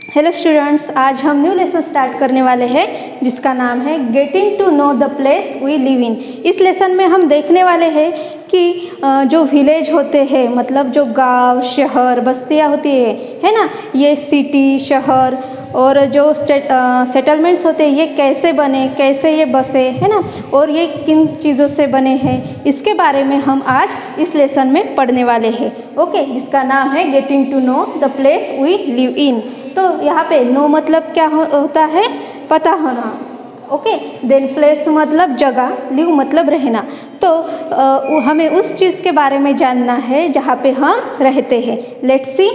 Hello students, आज हम new lesson start करने वाले हैं जिसका नाम है getting to know the place we live in. इस लेसन में हम देखने वाले हैं कि जो विलेज होते हैं, मतलब जो गांव, शहर, बस्तियां होती है ना, ये सिटी, शहर और जो सेटलमेंट्स होते हैं ये कैसे बने, कैसे ये बसे, है ना, और ये किन चीज़ों से बने हैं, इसके बारे में हम आज इस लेसन में पढ़ने वाले हैं। ओके, जिसका नाम है getting to know the place we live in. तो यहाँ पे नो मतलब क्या होता है, पता होना। ओके, देन प्लेस मतलब जगह, लिव मतलब रहना। तो हमें उस चीज़ के बारे में जानना है जहाँ पे हम रहते हैं। Let's see.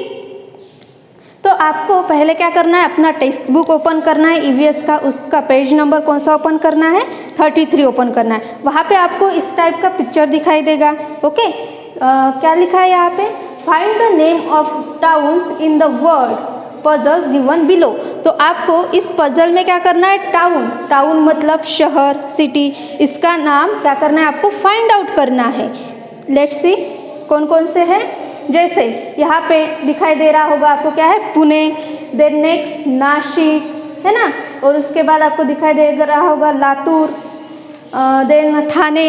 तो आपको पहले क्या करना है, अपना टेक्स्ट बुक ओपन करना है ईवीएस का। उसका पेज नंबर कौन सा ओपन करना है, 33 ओपन करना है। वहाँ पे आपको इस टाइप का पिक्चर दिखाई देगा। ओके, क्या लिखा है यहाँ पे, find the name of towns in the world puzzles given below. तो आपको इस पजल में क्या करना है, टाउन मतलब शहर, सिटी, इसका नाम क्या करना है, आपको फाइंड आउट करना है। लेट्स सी कौन कौन से हैं। जैसे यहाँ पे दिखाई दे रहा होगा आपको, क्या है, पुणे, देन नेक्स्ट नासिक, है ना, और उसके बाद आपको दिखाई दे रहा होगा लातूर, देन थाने।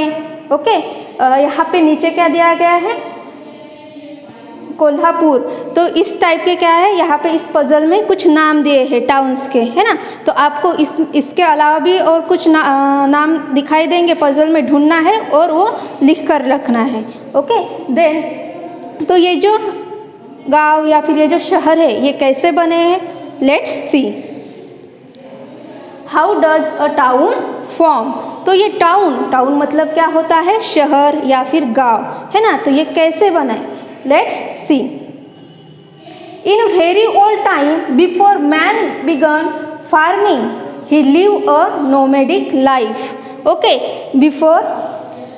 ओके, यहाँ पे नीचे क्या दिया गया है, कोल्हापुर। तो इस टाइप के क्या है, यहाँ पे इस पजल में कुछ नाम दिए हैं टाउन्स के, है ना। तो आपको इसके अलावा भी और कुछ नाम दिखाई देंगे पजल में, ढूंढना है और वो लिख कर रखना है। ओके, देन तो ये जो गांव या फिर ये जो शहर है ये कैसे बने हैं, let's see. How does a town form. तो ये टाउन मतलब क्या होता है, शहर या फिर गांव, है ना। तो ये कैसे बना है, let's see. In very old time, before man began farming, he lived a nomadic life. Okay, before,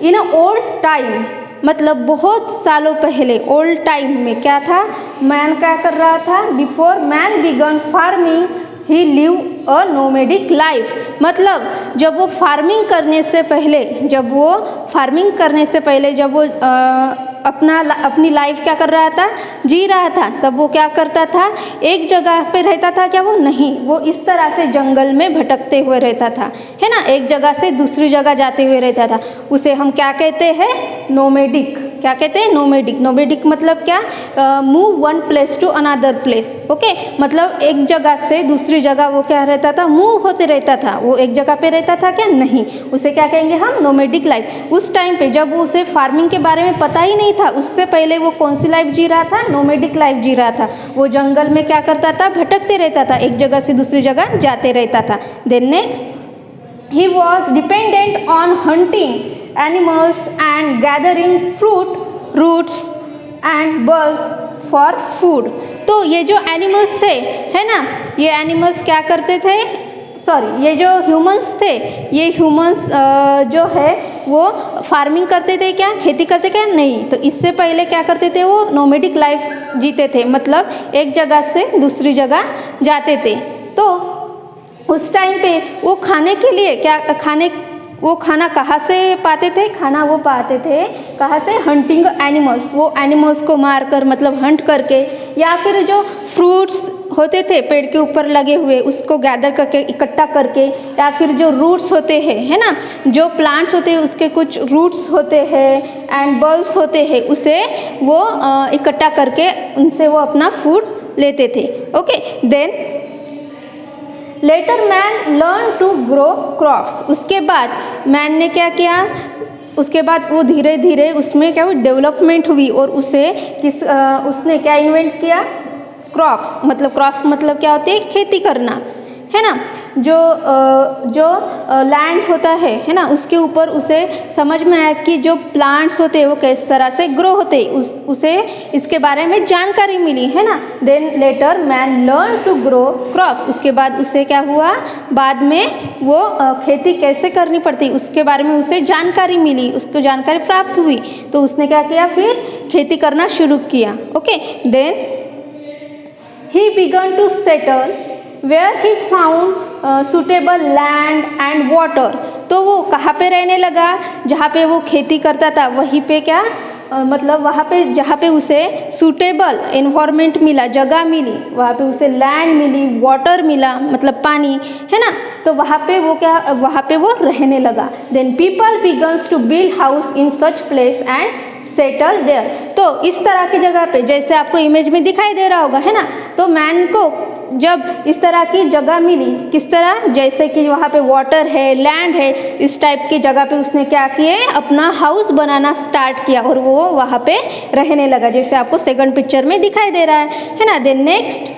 in a old time, मतलब बहुत सालों पहले, ओल्ड टाइम में क्या था, मैन क्या कर रहा था, before man began farming he live a nomadic life. मतलब जब वो फार्मिंग करने से पहले, जब वो अपनी लाइफ क्या कर रहा था, जी रहा था, तब वो क्या करता था, एक जगह पे रहता था क्या, वो नहीं, वो इस तरह से जंगल में भटकते हुए रहता था, है ना, एक जगह से दूसरी जगह जाते हुए रहता था। उसे हम क्या कहते हैं, नोमेडिक। क्या कहते हैं, नोमेडिक मतलब क्या, move one place to another place. Okay, मतलब एक जगह से दूसरी जगह वो क्या रहता था, मूव होते रहता था, वो एक जगह पे रहता था क्या, नहीं, उसे क्या कहेंगे हम, नोमेडिक लाइफ। उस टाइम पे जब उसे फार्मिंग के बारे में पता ही नहीं था, उससे पहले वो कौन सी लाइफ जी रहा था, नोमेडिक लाइफ जी रहा था। वो जंगल में क्या करता था, भटकते रहता था, एक जगह से दूसरी जगह जाते रहता था। Then next, he was dependent on hunting animals and gathering fruit, roots and bulbs for food। तो ये जो एनिमल्स थे, है ना, ये एनिमल्स क्या करते थे, ये जो ह्यूमंस थे, ये ह्यूमंस जो है वो फार्मिंग करते थे क्या, खेती करते क्या, नहीं। तो इससे पहले क्या करते थे, वो नोमेडिक लाइफ जीते थे, मतलब एक जगह से दूसरी जगह जाते थे। तो उस टाइम पे वो खाने के लिए वो खाना कहाँ से पाते थे, खाना वो पाते थे कहाँ से, हंटिंग एनिमल्स, वो एनिमल्स को मार कर, मतलब हंट करके, या फिर जो फ्रूट्स होते थे पेड़ के ऊपर लगे हुए उसको गैदर करके, इकट्ठा करके, या फिर जो रूट्स होते हैं, है ना, जो प्लांट्स होते हैं उसके कुछ रूट्स होते हैं एंड बल्ब्स होते हैं, उसे वो इकट्ठा करके उनसे वो अपना फूड लेते थे। Okay, then later man learn to grow crops. उसके बाद मैन ने क्या किया, उसके बाद वो धीरे धीरे उसमें क्या हुई, डेवलपमेंट हुई, और उसने क्या इन्वेंट किया, क्रॉप्स मतलब क्या होती है, खेती करना, है ना। जो लैंड होता है ना, उसके ऊपर उसे समझ में आया कि जो प्लांट्स होते हैं वो किस तरह से ग्रो होते हैं, उसे इसके बारे में जानकारी मिली, है ना। Then later man learn to grow crops. उसके बाद उसे क्या हुआ, बाद में वो खेती कैसे करनी पड़ती उसके बारे में उसे जानकारी मिली, उसको जानकारी प्राप्त हुई, तो उसने क्या किया, फिर खेती करना शुरू किया। Okay, then he began to settle where he found suitable land and water। तो वो कहाँ पे रहने लगा, जहाँ पे वो खेती करता था वहीं पे क्या मतलब वहाँ पे जहाँ पे उसे सूटेबल एनवायरनमेंट मिला, जगह मिली, वहाँ पे उसे लैंड मिली, वाटर मिला मतलब पानी, है ना, तो वहाँ पे वो रहने लगा। Then people begins to build house in such place and settle there. तो इस तरह की जगह पे, जैसे आपको इमेज में दिखाई दे रहा होगा, है ना, तो मैन को जब इस तरह की जगह मिली, किस तरह, जैसे कि वहाँ पे वाटर है, लैंड है, इस टाइप की जगह पे उसने क्या किए, अपना हाउस बनाना स्टार्ट किया और वो वहाँ पे रहने लगा, जैसे आपको सेकंड पिक्चर में दिखाई दे रहा है ना। Then next,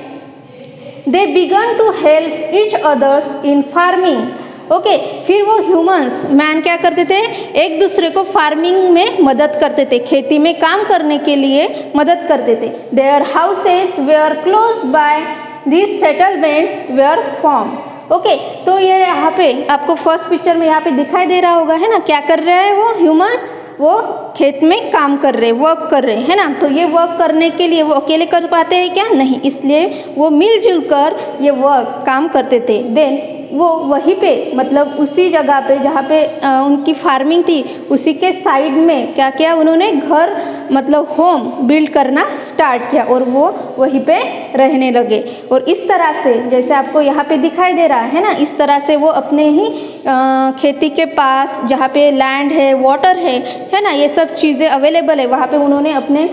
they began to help each others in farming. Okay, फिर वो ह्यूमंस, मैन क्या करते थे, एक दूसरे को फार्मिंग में मदद करते थे, खेती में काम करने के लिए मदद करते थे। Their houses were close by These settlements were formed। ओके, तो ये यहाँ पे आपको फर्स्ट पिक्चर में यहाँ पे दिखाई दे रहा होगा, है ना, क्या कर रहा है वो ह्यूमन, वो खेत में काम कर रहे, वर्क कर रहे, है ना। तो ये वर्क करने के लिए वो अकेले कर पाते हैं क्या, नहीं, इसलिए वो मिलजुल कर ये वर्क काम करते थे। देन वो वहीं पे मतलब उसी जगह पे जहाँ पे उनकी फार्मिंग थी, उसी के साइड में क्या किया उन्होंने, घर मतलब होम बिल्ड करना स्टार्ट किया और वो वहीं पे रहने लगे। और इस तरह से जैसे आपको यहाँ पे दिखाई दे रहा है ना, इस तरह से वो अपने ही खेती के पास जहाँ पे लैंड है, वाटर है ना, ये सब चीज़ें अवेलेबल है, वहाँ पे उन्होंने अपने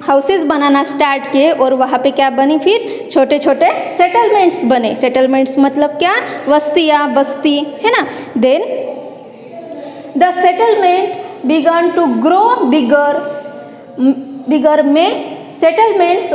हाउसेस बनाना स्टार्ट किए और वहाँ पे क्या बनी, फिर छोटे छोटे सेटलमेंट्स बने। सेटलमेंट्स मतलब क्या, बस्तियाँ, बस्ती, है ना। Then the settlement began to grow bigger में settlements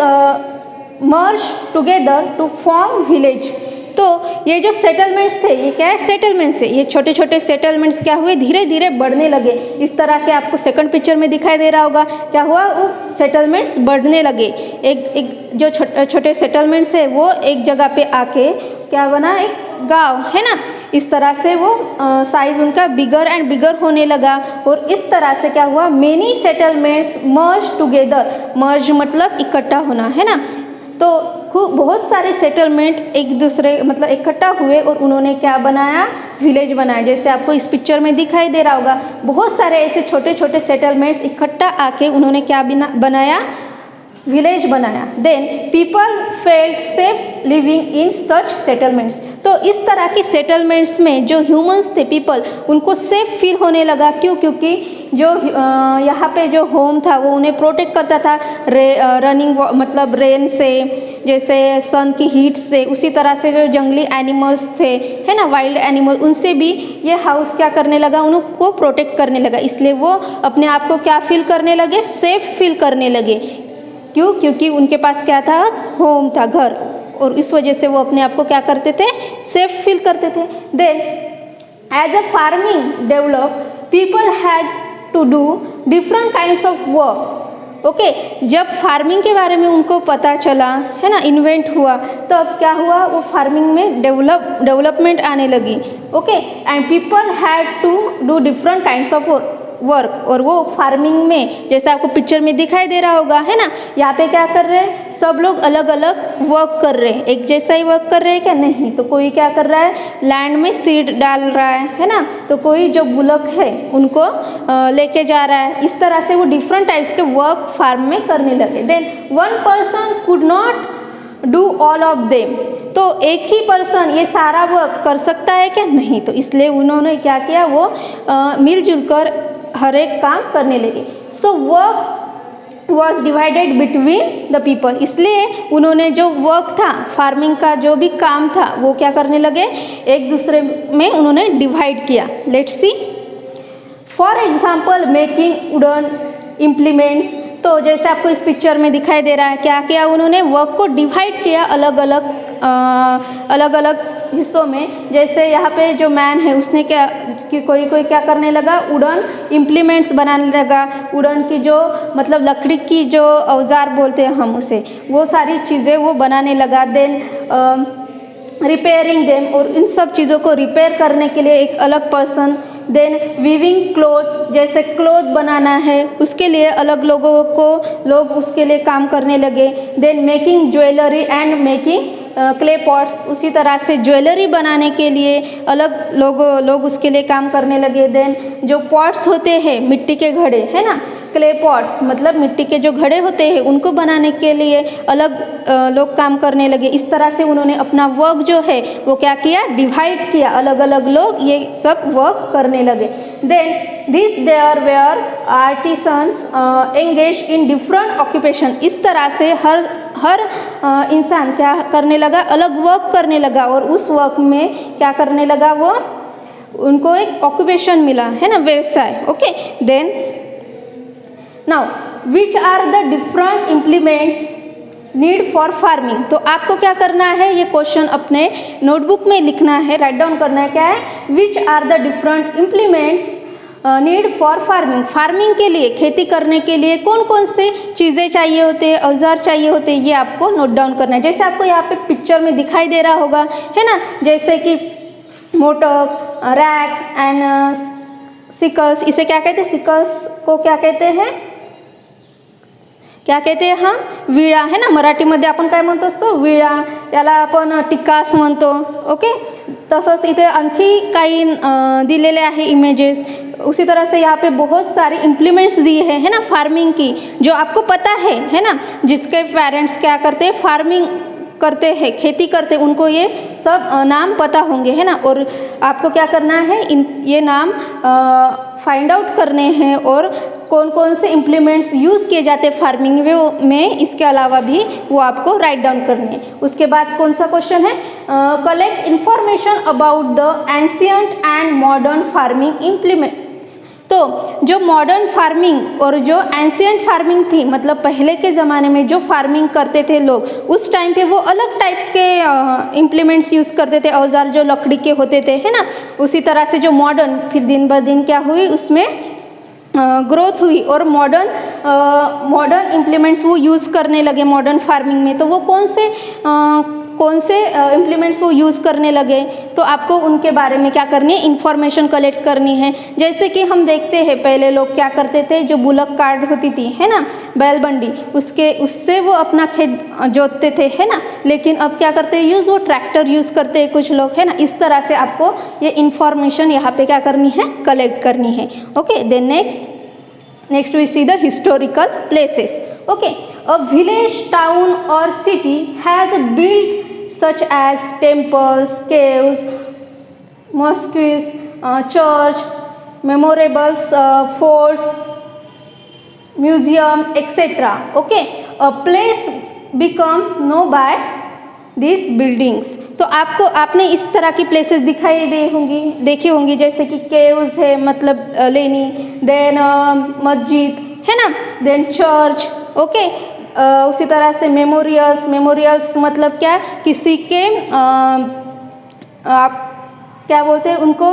merge together to form village. तो ये जो सेटलमेंट्स थे, ये क्या है, सेटलमेंट्स है, ये छोटे छोटे सेटलमेंट्स क्या हुए, धीरे धीरे बढ़ने लगे। इस तरह के आपको सेकंड पिक्चर में दिखाई दे रहा होगा, क्या हुआ, वो सेटलमेंट्स बढ़ने लगे। एक जो छोटे सेटलमेंट्स है वो एक जगह पे आके क्या बना, एक गांव, है ना। इस तरह से वो साइज उनका बिगर एंड बिगर होने लगा और इस तरह से क्या हुआ, मेनी सेटलमेंट्स मर्ज टुगेदर। मर्ज मतलब इकट्ठा होना, है ना। तो बहुत सारे सेटलमेंट एक दूसरे मतलब इकट्ठा हुए और उन्होंने क्या बनाया, विलेज बनाया। जैसे आपको इस पिक्चर में दिखाई दे रहा होगा, बहुत सारे ऐसे छोटे छोटे सेटलमेंट्स इकट्ठा आके उन्होंने क्या बनाया, विलेज बनाया। Then people felt safe living in such settlements. तो इस तरह की सेटलमेंट्स में जो ह्यूमंस थे, पीपल, उनको सेफ फील होने लगा। क्यों, क्योंकि जो यहाँ पे जो होम था वो उन्हें प्रोटेक्ट करता था रनिंग मतलब रेन से, जैसे सन की हीट से, उसी तरह से जो जंगली एनिमल्स थे, है ना, वाइल्ड एनिमल, उनसे भी ये हाउस क्या करने लगा, उनको प्रोटेक्ट करने लगा। इसलिए वो अपने आप को क्या फील करने लगे, सेफ फील करने लगे। क्यों, क्योंकि उनके पास क्या था, होम था, घर, और इस वजह से वो अपने आप को क्या करते थे, सेफ फील करते थे। Then as a farming develop people had to do different kinds of work. Okay, जब फार्मिंग के बारे में उनको पता चला, है ना, इन्वेंट हुआ, तो अब क्या हुआ, वो फार्मिंग में डेवलपमेंट आने लगी। Okay, and people had to do different kinds of work. और वो फार्मिंग में जैसे आपको पिक्चर में दिखाई दे रहा होगा, है ना, यहाँ पे क्या कर रहे हैं, सब लोग अलग अलग वर्क कर रहे हैं। एक जैसा ही वर्क कर रहे हैं क्या, नहीं, तो कोई क्या कर रहा है, लैंड में सीड डाल रहा है ना, तो कोई जो बुलक है उनको लेके जा रहा है। इस तरह से वो डिफरेंट टाइप्स के वर्क फार्म में करने लगे। Then one person could not do all of them. तो एक ही पर्सन ये सारा वर्क कर सकता है क्या, नहीं, तो इसलिए उन्होंने क्या किया, वो मिलजुल कर हर एक काम करने लगे। So work was divided between the people. इसलिए उन्होंने जो वर्क था, फार्मिंग का जो भी काम था, वो क्या करने लगे, एक दूसरे में उन्होंने डिवाइड किया। Let's see, for example making wooden implements. तो जैसे आपको इस पिक्चर में दिखाई दे रहा है, क्या किया उन्होंने, वर्क को डिवाइड किया अलग अलग हिस्सों में। जैसे यहाँ पे जो मैन है उसने क्या कि कोई क्या करने लगा, वुडन इम्प्लीमेंट्स बनाने लगा। वुडन की जो मतलब लकड़ी की जो औजार बोलते हैं हम उसे, वो सारी चीज़ें वो बनाने लगा। देन रिपेयरिंग देम, और इन सब चीज़ों को रिपेयर करने के लिए एक अलग पर्सन। देन वीविंग क्लोथ्स, जैसे क्लोथ बनाना है उसके लिए अलग लोग उसके लिए काम करने लगे। Then making jewellery and making clay pots, उसी तरह से ज्वेलरी बनाने के लिए अलग लोग उसके लिए काम करने लगे। देन जो पॉट्स होते हैं मिट्टी के घड़े, है ना, क्ले पॉट्स मतलब मिट्टी के जो घड़े होते हैं उनको बनाने के लिए अलग लोग काम करने लगे। इस तरह से उन्होंने अपना वर्क जो है वो क्या किया, डिवाइड किया, अलग अलग लोग ये सब वर्क करने लगे। Then this there were artisans engage in different occupation. इस तरह से हर इंसान क्या करने लगा, अलग वर्क करने लगा और उस वर्क में क्या करने लगा, वो उनको एक ऑक्यूपेशन मिला, है ना, व्यवसाय। Okay, then now which are the different implements need for farming. तो आपको क्या करना है, ये क्वेश्चन अपने नोटबुक में लिखना है, राइट डाउन करना है। क्या है, which are the different implements need for farming. Farming के लिए, खेती करने के लिए कौन कौन से चीज़ें चाहिए होते हैं, औजार चाहिए होते हैं, ये आपको नोट डाउन करना है। जैसे आपको यहाँ पे पिक्चर में दिखाई दे रहा होगा, है ना, जैसे कि मोटर, रैक एंड सिकल्स। इसे क्या कहते हैं, सिकल्स को क्या कहते हैं, क्या कहते हैं, हाँ, विळा, है ना, मराठीमध्ये आपण काय म्हणतो असतो, विळा, याला आपण टिकास म्हणतो। ओके, तसंच इथे आणखी काही दिलेले आहे इमेजेस। उसी तरह से यहाँ पे बहुत सारी इम्प्लीमेंट्स दिए हैं, है ना, फार्मिंग की, जो आपको पता है ना, जिसके पेरेंट्स क्या करते हैं, फार्मिंग करते हैं, खेती करते हैं, उनको ये सब नाम पता होंगे, है ना। और आपको क्या करना है, ये नाम फाइंड आउट करने हैं और कौन कौन से इम्प्लीमेंट्स यूज़ किए जाते हैं फार्मिंग में, इसके अलावा भी वो आपको राइट डाउन करने हैं। उसके बाद कौन सा क्वेश्चन है, collect information about the ancient and modern farming implements. तो जो मॉडर्न फार्मिंग और जो एंशियंट फार्मिंग थी, मतलब पहले के ज़माने में जो फार्मिंग करते थे लोग, उस टाइम पे वो अलग टाइप के इम्प्लीमेंट्स यूज़ करते थे, औजार जो लकड़ी के होते थे, है ना। उसी तरह से जो मॉडर्न, फिर दिन ब दिन क्या हुई, उसमें ग्रोथ हुई और मॉडर्न इम्प्लीमेंट्स वो यूज़ करने लगे मॉडर्न फार्मिंग में। तो वो कौन से इम्प्लीमेंट्स वो यूज़ करने लगे, तो आपको उनके बारे में क्या करनी है, इन्फॉर्मेशन कलेक्ट करनी है। जैसे कि हम देखते हैं पहले लोग क्या करते थे, जो बुलक कार्ट होती थी, है ना, बैलबंडी, उससे वो अपना खेत जोतते थे, है ना। लेकिन अब क्या करते हैं यूज़, वो ट्रैक्टर यूज़ करते हैं कुछ लोग, है ना। इस तरह से आपको ये इन्फॉर्मेशन यहाँ पे क्या करनी है, कलेक्ट करनी है। Okay, then next we see the historical places. Okay, a village, town और city has built such as temples, caves, mosques, church, memorables, forts, museum, etc. Okay, a place becomes known by these buildings। तो आपने इस तरह की places देखी होंगी, जैसे कि केव्स है, मतलब लेनी, देन मस्जिद, है ना, देन चर्च। ओके, उसी तरह से मेमोरियल्स मतलब क्या, किसी के आप क्या बोलते हैं, उनको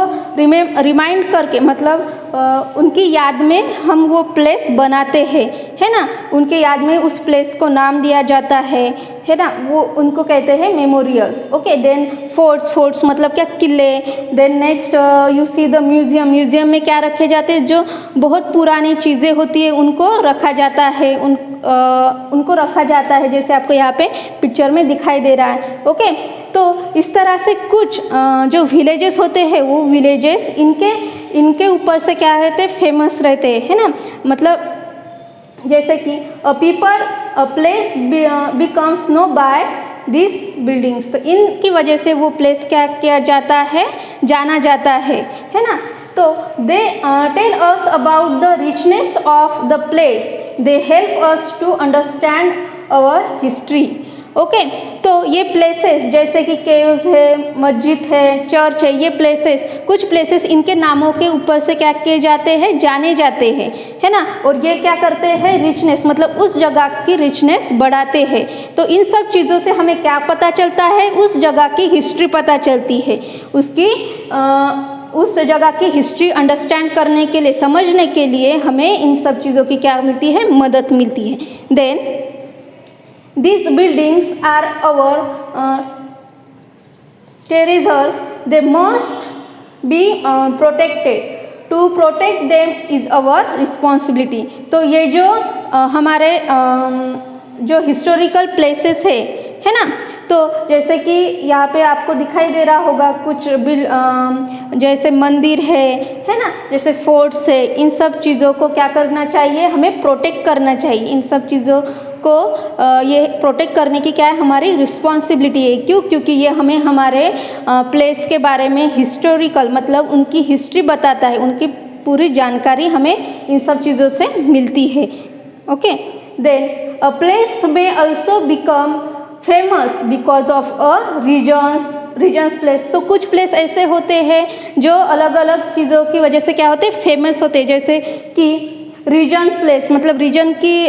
रिमाइंड करके, मतलब उनकी याद में हम वो प्लेस बनाते हैं, है ना, उनके याद में उस प्लेस को नाम दिया जाता है ना, वो उनको कहते हैं मेमोरियल्स। ओके, देन फोर्ट्स मतलब क्या, किले। Then next you see the museum में क्या रखे जाते हैं, जो बहुत पुरानी चीज़ें होती है उनको रखा जाता है, उनको रखा जाता है, जैसे आपको यहाँ पे पिक्चर में दिखाई दे रहा है। ओके, तो इस तरह से कुछ जो विलेजेस होते हैं, वो विलेजेस इनके ऊपर से क्या रहते हैं, फेमस रहते हैं, है ना। मतलब जैसे कि a place becomes know by this buildings. तो इनकी वजह से वो प्लेस क्या किया जाता है, जाना जाता है ना। तो they tell us about the richness of the place, they help us to understand our history. Okay, तो ये प्लेसेस जैसे कि केव्स है, मस्जिद है, चर्च है, ये कुछ प्लेसेस इनके नामों के ऊपर से क्या किए जाते हैं, जाने जाते हैं, है ना। और ये क्या करते हैं, रिचनेस मतलब उस जगह की रिचनेस बढ़ाते हैं। तो इन सब चीज़ों से हमें क्या पता चलता है, उस जगह की हिस्ट्री पता चलती है, उस जगह की हिस्ट्री अंडरस्टैंड करने के लिए, समझने के लिए हमें इन सब चीज़ों की क्या मिलती है, मदद मिलती है। Then these buildings are our treasures, they must be protected, to protect them is our responsibility। तो ये जो हमारे जो हिस्टोरिकल प्लेसेस है ना, तो जैसे कि यहाँ पे आपको दिखाई दे रहा होगा कुछ जैसे मंदिर है ना, जैसे फोर्ट्स है, इन सब चीज़ों को क्या करना चाहिए, हमें प्रोटेक्ट करना चाहिए। इन सब चीज़ों को ये प्रोटेक्ट करने की क्या है, हमारी रिस्पॉन्सिबिलिटी है। क्यों? क्योंकि ये हमें हमारे प्लेस के बारे में हिस्टोरिकल मतलब उनकी हिस्ट्री बताता है, उनकी पूरी जानकारी हमें इन सब चीज़ों से मिलती है। ओके, देन अ प्लेस में also become famous because of a reasons place. तो कुछ प्लेस ऐसे होते हैं जो अलग अलग चीज़ों की वजह से क्या होते हैं, फेमस होते हैं। जैसे कि रीजन्स प्लेस मतलब रीजन की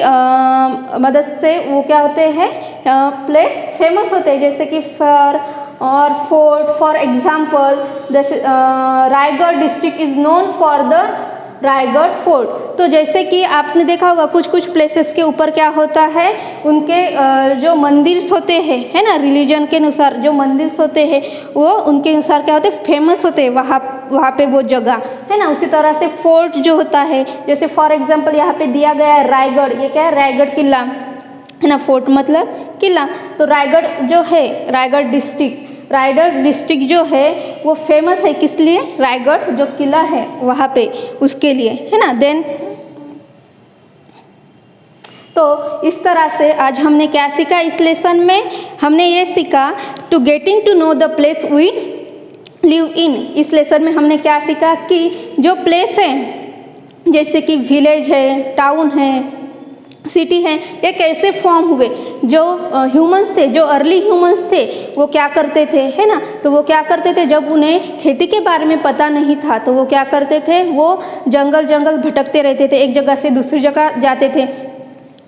मदद से वो क्या होते हैं, प्लेस फेमस होते हैं। जैसे कि और fort, for example Raigarh district is known for the Raigarh fort. तो जैसे कि आपने देखा होगा कुछ कुछ प्लेसेस के ऊपर क्या होता है, उनके जो मंदिर होते हैं, है ना, रिलीजन के अनुसार जो मंदिर होते हैं वो उनके अनुसार क्या होते हैं, फेमस होते हैं वहाँ पे वो जगह, है ना। उसी तरह से फोर्ट जो होता है, जैसे फॉर एग्जांपल यहाँ पे दिया गया है रायगढ़, ये क्या है, रायगढ़ किला, है ना। फोर्ट मतलब किला। तो रायगढ़ जो है, रायगढ़ डिस्ट्रिक्ट जो है वो फेमस है किस लिए, रायगढ़ जो किला है वहाँ पे उसके लिए, है ना। देन तो इस तरह से आज हमने क्या सीखा इस लेसन में, हमने ये सीखा to getting to know the place we live in. इस लेसन में हमने क्या सीखा कि जो प्लेस है जैसे कि विलेज है, टाउन है, सिटी है, ये कैसे फॉर्म हुए। जो ह्यूमंस थे, जो अर्ली ह्यूमंस थे, वो क्या करते थे, है ना। तो वो क्या करते थे, जब उन्हें खेती के बारे में पता नहीं था तो वो क्या करते थे, वो जंगल भटकते रहते थे, एक जगह से दूसरी जगह जाते थे।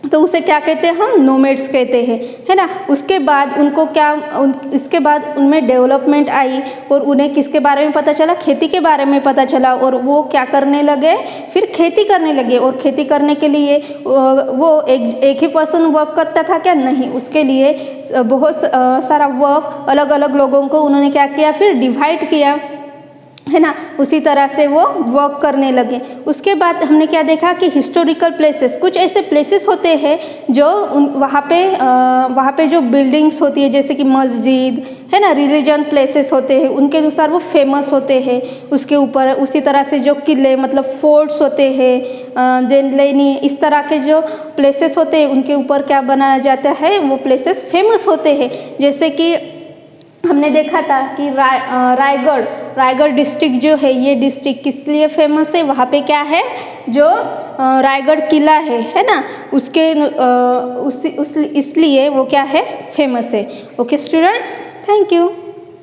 तो उसे क्या कहते हैं, हम नोमैड्स कहते हैं, है ना। उसके बाद उनको इसके बाद उनमें डेवलपमेंट आई और उन्हें किसके बारे में पता चला, खेती के बारे में पता चला, और वो क्या करने लगे, फिर खेती करने लगे। और खेती करने के लिए वो एक ही पर्सन वर्क करता था क्या, नहीं, उसके लिए बहुत सारा वर्क अलग अलग लोगों को उन्होंने क्या किया, फिर डिवाइड किया, है ना। उसी तरह से वो वर्क करने लगे। उसके बाद हमने क्या देखा कि हिस्टोरिकल प्लेसेस, कुछ ऐसे प्लेसेस होते हैं जो वहाँ पे जो बिल्डिंग्स होती है जैसे कि मस्जिद, है ना, रिलीजन प्लेसेस होते हैं, उनके अनुसार वो फेमस होते हैं उसके ऊपर। उसी तरह से जो किले मतलब फोर्ट्स होते हैं, देन लेनी, इस तरह के जो प्लेसेस होते हैं उनके ऊपर क्या बनाया जाता है, वो प्लेसेस फेमस होते हैं। जैसे कि हमने देखा था कि रायगढ़ डिस्ट्रिक्ट जो है, ये डिस्ट्रिक्ट किस लिए फेमस है, वहाँ पे क्या है, जो रायगढ़ किला है ना, उसके इसलिए वो क्या है, फेमस है। Okay students, thank you.